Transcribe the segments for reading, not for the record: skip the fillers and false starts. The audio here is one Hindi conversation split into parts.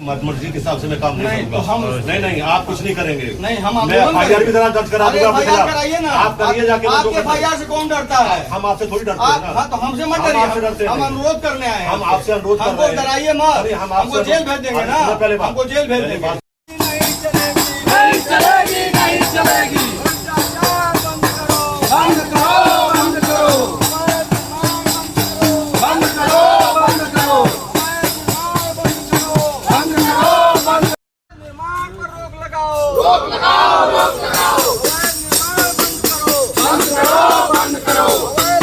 मर्जी के हिसाब से मैं काम नहीं तो हम नहीं आप कुछ नहीं करेंगे। नहीं हम मैं FIR भी दर्ज करा दूंगा। कराइए ना, आप करिए जाके। आपके FIR से कौन डरता है? हम आपसे थोड़ी डरते हैं ना। हाँ तो हमसे मत डरिए, हम अनुरोध करने आए हैं। हम आपसे अनुरोध कर रहे हैं, हमको डराइए मत, हमको जेल भेज देंगे ना, हमको जेल भेज देंगे। नहीं चलेगी, नहीं चलेगी, बंद करो, बंद करो, बंद करो, बंद करो, बंद करो, बंद। निर्माण पर रोक लगाओ, रोक लगाओ, रोक लगाओ, बंद करो, बंद करो,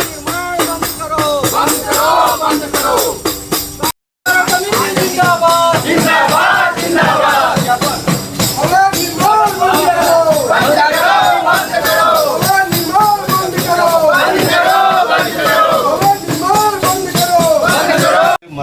निर्माण बंद करो, बंद करो, बंद करो। जिंदाबाद, जिंदाबाद, जिंदाबाद।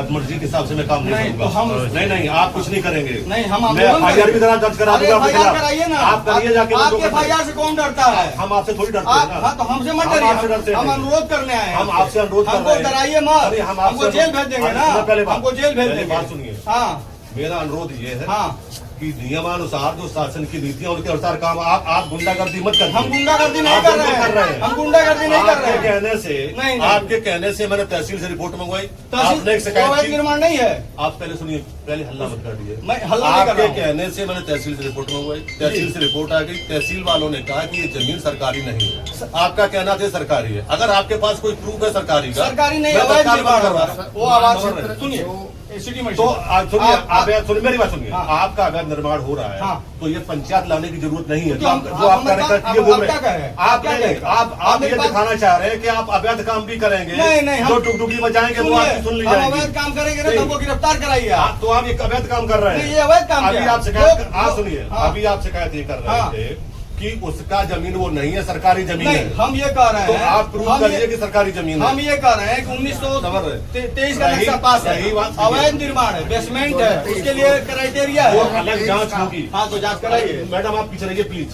मर्जी के हिसाब से मैं काम नहीं तो हम नहीं आप कुछ नहीं करेंगे। नहीं हम मैं FIR भी दर्ज करा दूंगा। कराइए ना, आप करिए जाके। आपके FIR से कौन डरता है? हम आपसे थोड़ी डरते हैं ना। हाँ तो हमसे मत डरिए, हम अनुरोध करने आए हैं। हम आपसे अनुरोध कर रहे हैं, हमको डराइए मत, हमको जेल भेज देंगे ना, हमको जेल भेज देंगे। बात सुनिए, हाँ मेरा अनुरोध ये है हाँ कि नियमानुसार जो शासन की नीतियां उनके अनुसार काम आप गुंडागर्दी मत करिए। हम गुंडागर्दी नहीं कर रहे हैं, हम गुंडागर्दी नहीं कर रहे हैं। कहने से नहीं आपके कहने से मैंने तहसील से रिपोर्ट मंगवाई। आपने एक अवैध शिकायत निर्माण नहीं है। आप पहले सुनिए, पहले हल्ला मत कर दीजिए। मैं हल्ला नहीं कर रहा हूं। कहने से मैंने तहसील से रिपोर्ट मंगवाई, तहसील से रिपोर्ट आ गई। तहसील वालों ने कहा कि ये जमीन सरकारी नहीं है। आपका कहना था सरकारी है। अगर आपके पास कोई प्रूफ है सरकारी का, सरकारी नहीं, मैं अवैध तत्काल निर्माण बंद हो रहा करवा है। वो आवाज सुनिए, सिटी में तो सुनिए मेरी बात सुनिए। हाँ। आपका अवैध निर्माण हो रहा है, हाँ। तो ये पंचायत लाने की जरूरत नहीं है। जो आप कार्यकर्ता बोल रहे हैं, आप ये हैं? दिखाना चाह रहे हैं कि आप अवैध काम भी करेंगे। नहीं, जो टुकटुकी बजाएंगे वो आपकी सुन ली हम जाएगी। अवैध काम करेंगे ना तो हमको गिरफ्तार कराइए आप। तो आप ये अवैध काम कर रहे हैं। ये अवैध काम अभी क्या आप है? शिकायत आप सुनिए, हाँ। अभी आप शिकायत ये कर रहे हाँ। थे कि उसका जमीन वो नहीं है, सरकारी जमीन नहीं, है। हम ये कह रहे हैं, तो आप प्रूव करिए कि सरकारी जमीन है। हम ये कह रहे हैं कि 1923 का नक्शा पास है, अवैध निर्माण है, बेसमेंट है, उसके लिए क्राइटेरिया वो है, अलग जांच होगी। हाँ तो जांच कराइए। मैडम आप पीछे रहिए प्लीज।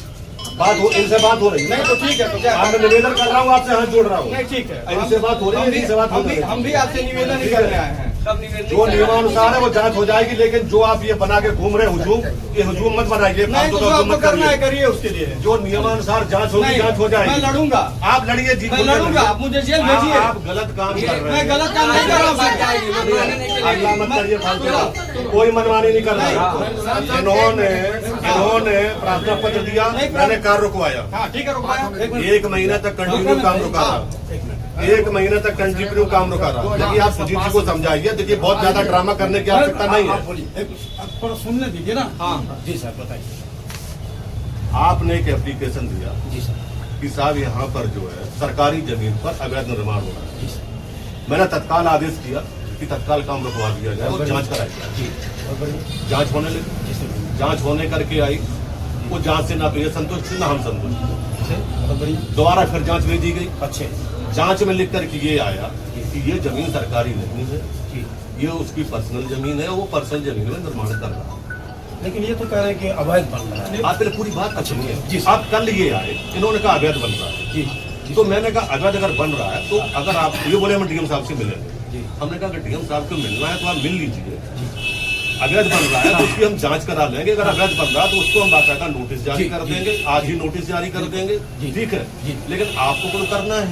इनसे बात हो रही है। नहीं तो ठीक है, तो क्या मैं निवेदन कर रहा हूँ, आपसे हाथ जोड़ रहा हूँ। नहीं ठीक है, इनसे बात हो रही है, इनसे बात हो रही है। हम भी आपसे निवेदन ही करने आए हैं। जो नियमानुसार है वो जांच हो जाएगी, लेकिन जो आप ये बना के घूम रहे हुजूम, ये हुजूम मत बनाइए। नहीं तो जो आपको करना है करिए, उसके लिए जो नियमानुसार जांच होगी, जांच हो जाएगी। मैं लड़ूंगा, आप लड़िए, जीत मैं लड़ूगा, आप मुझे जेल भेजिए। आप गलत काम कर रहे हैं। मैं गलत काम नहीं कर रहा हूँ। अल्लाह मत करिए फालतू, कोई मनमानी नहीं कर रहा। इन्होंने प्रार्थना पत्र दिया, मैंने कार रुकवाया। हाँ ठीक है, रुकवाया। 1 महीना तक कंटिन्यू काम रुका रहा। 1 महीने तक कंटिन्यू काम रुका रहा। देखिए आप सुजीत जी को समझाइए, देखिए बहुत ज्यादा ड्रामा करने की आवश्यकता नहीं है। थोड़ा सुनने दीजिए ना। हाँ जी सर, बताइए। आपने एक एप्लीकेशन दिया जी सर कि साहब यहाँ पर जो है सरकारी जमीन पर अवैध निर्माण हो रहा है। मैंने तत्काल आदेश किया कि तत्काल काम रुकवा दिया जाए और जांच कराई जाए। जांच होने लगी, जांच होने करके आई। वो जांच से ना तो ये संतुष्ट थी ना हम संतुष्ट। दोबारा फिर जांच भेजी गई। अच्छे जांच में लिख करके ये आया कि ये जमीन सरकारी नहीं है, ये उसकी पर्सनल जमीन है, वो पर्सनल जमीन में निर्माण कर रहा है। लेकिन ये तो कह रहे हैं कि अवैध बन रहा है। आप पहले पूरी बात अच्छी है। आप कल ये आए, इन्होंने कहा अवैध बन रहा है जी। तो मैंने कहा अवैध अगर बन रहा है तो अगर आप ये बोले हम डीएम साहब से मिलेंगे। हमने कहा अगर डीएम साहब को मिलना है तो आप मिल लीजिए। अवैध बन रहा है तो उसकी हम जांच करा लेंगे। अगर अवैध बन रहा है तो उसको हम बाकायदा नोटिस जारी कर देंगे, आज ही नोटिस जारी कर देंगे। ठीक है, लेकिन आपको तो करना है,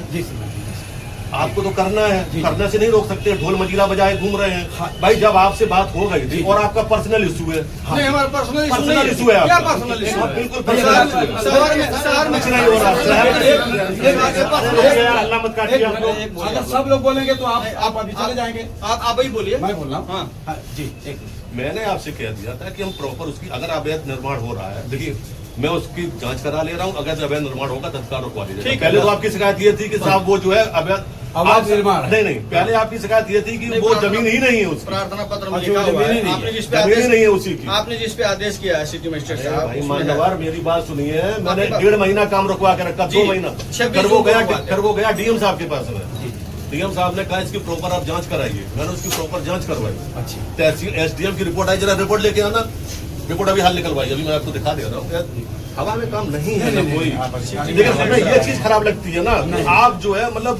आपको तो करना है, करने से नहीं रोक सकते। ढोल मजीरा बजाए घूम रहे हैं। भाई जब आपसे बात हो गई थी और आपका पर्सनल इशू है। नहीं, हमारा पर्सनल इशू है। क्या पर्सनल इशू? बिल्कुल शहर में नहीं हो रहा। अल्लाह मत काटिए। अगर सब लोग बोलेंगे तो आप अभी चले जाएंगे। आप ही बोलिए, मैं बोल रहा हूँ। हाँ जी, मैंने आपसे कह दिया था कि हम प्रॉपर उसकी अगर अवैध निर्माण हो रहा है, देखिए मैं उसकी जांच करा ले रहा हूँ। अगर अवैध निर्माण होगा तत्काल रुकवा दीजिए। पहले तो आपकी शिकायत ये थी कि साहब वो जो है अवैध निर्माण नहीं, पहले आपकी शिकायत ये थी कि वो जमीन ही नहीं है उसकी। प्रार्थना पत्र में लिखा हुआ है, आपने जिस पे आदेश नहीं है उसी की, आपने जिस पे आदेश किया है सिटी मजिस्ट्रेट साहब। भाई मान्यवर मेरी बात सुनिए, मैंने 1.5 महीना काम रुकवा के रखा, 2 महीना फिर वो गया डीएम साहब के पास में। डीएम साहब ने कहा इसकी प्रॉपर आप जांच कराइए। मैंने उसकी प्रॉपर जांच करवाई। तहसील एसडीएम की रिपोर्ट आई, जरा रिपोर्ट लेके आना। रिपोर्ट अभी हाल निकलवाई, अभी मैं आपको दिखा दे रहा हूँ। हवा में काम नहीं है ना कोई। लेकिन हमें ये चीज खराब लगती है ना, आप जो है मतलब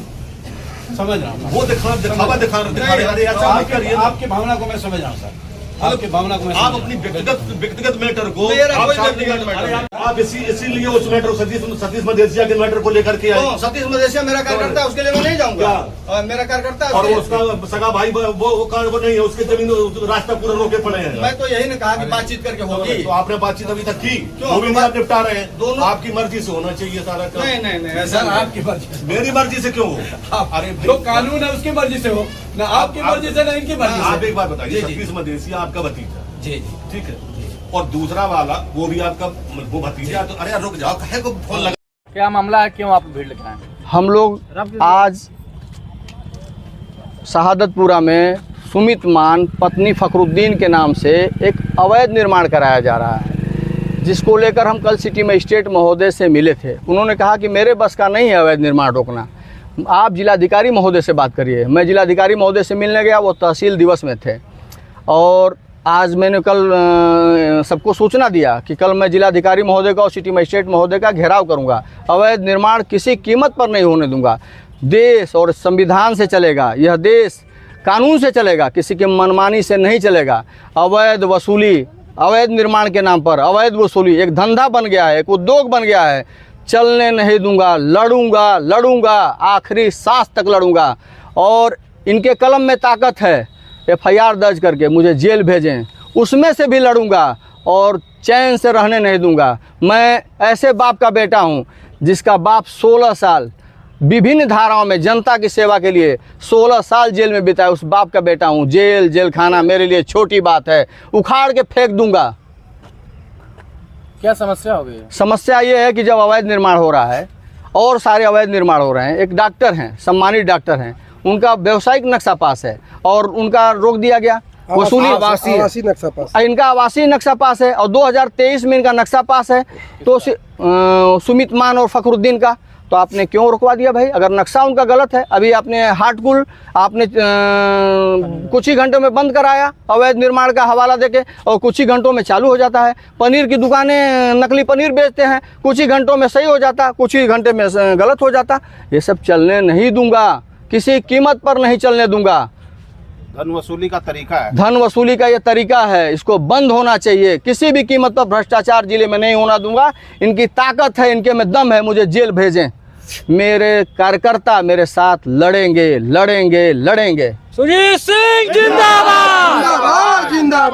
समझ रहा हूँ, वो दिखा रहे हैं। आपकी भावना को मैं समझ रहा हूँ सर। आपकी भावना को मैं आप समझ अपनी व्यक्तिगत मैटर को मेरा आप कोई साथ व्यक्तिगत नहीं- मैटर अरे नहीं। आप इसीलिए उस मैटर सतीश मदेशिया के मैटर को लेकर के आए। सतीश मदेशिया मेरा कार्यकर्ता है, उसके लिए मैं नहीं जाऊंगा। और मेरा कार्यकर्ता है और उसके- उसका सगा भाई वो नहीं है, उसके जमीन रास्ता पूरा रोके पड़े हैं। मैं तो यही ने कहा कि बातचीत करके होगी। तो आपने बातचीत अभी तक की, क्यों? वो भी नहीं आप निपटा रहे हैं। दोनों- आपकी मर्जी से होना चाहिए सारा काम। नहीं ऐसा नहीं। आपकी मर्जी, मेरी मर्जी से क्यों हो? अरे जो कानून है उसकी मर्जी से हो ना, आपकी मर्जी से ना इनकी मर्जी आप से। एक बात बताइए, जी, जी। सतीश मदेशिया आपका भतीजा, जी जी ठीक है, और दूसरा वाला वो भी आपका वो भतीजा, तो अरे यार रुक जाओ, काहे को फोन लगा? क्या मामला है, क्यों आप भीड़ लेकर आए? हम लोग आज शहादतपुरा में सुमित मान पत्नी फखरुद्दीन के नाम से एक अवैध निर्माण कराया जा रहा है, जिसको लेकर हम कल सिटी मजिस्ट्रेट महोदय से मिले थे। उन्होंने कहा कि मेरे बस का नहीं है अवैध निर्माण रोकना, आप जिलाधिकारी महोदय से बात करिए। मैं जिलाधिकारी महोदय से मिलने गया, वो तहसील दिवस में थे, और आज मैंने कल सबको सूचना दिया कि कल मैं जिलाधिकारी महोदय का और सिटी मजिस्ट्रेट महोदय का घेराव करूंगा। अवैध निर्माण किसी कीमत पर नहीं होने दूंगा। देश और संविधान से चलेगा, यह देश कानून से चलेगा, किसी की मनमानी से नहीं चलेगा। अवैध वसूली, अवैध निर्माण के नाम पर अवैध वसूली एक धंधा बन गया है, एक उद्योग बन गया है, चलने नहीं दूंगा। लड़ूंगा, आखिरी सांस तक लड़ूंगा। और इनके कलम में ताकत है, FIR दर्ज करके मुझे जेल भेजें, उसमें से भी लड़ूंगा और चैन से रहने नहीं दूंगा। मैं ऐसे बाप का बेटा हूं जिसका बाप 16 साल विभिन्न धाराओं में जनता की सेवा के लिए 16 साल जेल में बिताया, उस बाप का बेटा हूं। जेल खाना मेरे लिए छोटी बात है, उखाड़ के फेंक दूंगा। क्या समस्या हो गई है? समस्या ये है कि जब अवैध निर्माण हो रहा है और सारे अवैध निर्माण हो रहे हैं, एक डॉक्टर हैं, सम्मानित डॉक्टर हैं, उनका व्यवसायिक नक्शा पास है और उनका रोक दिया गया। वसूली आवासीय नक्शा पास, इनका आवासीय नक्शा पास है और 2023 में इनका नक्शा पास है, तो सुमित मान और फखरुद्दीन का, तो आपने क्यों रुकवा दिया भाई? अगर नक्शा उनका गलत है, अभी आपने हाटकुल आपने कुछ ही घंटों में बंद कराया अवैध निर्माण का हवाला देके, और कुछ ही घंटों में चालू हो जाता है। पनीर की दुकानें नकली पनीर बेचते हैं, कुछ ही घंटों में सही हो जाता, कुछ ही घंटे में गलत हो जाता। ये सब चलने नहीं दूंगा, किसी कीमत पर नहीं चलने दूंगा। धन वसूली का तरीका है, धन वसूली का ये तरीका है, इसको बंद होना चाहिए। किसी भी कीमत पर भ्रष्टाचार जिले में नहीं होना दूंगा। इनकी ताकत है, इनके में दम है, मुझे जेल भेजें। मेरे कार्यकर्ता मेरे साथ लड़ेंगे। सुजीत सिंह जिंदाबाद। जिंदाबाद।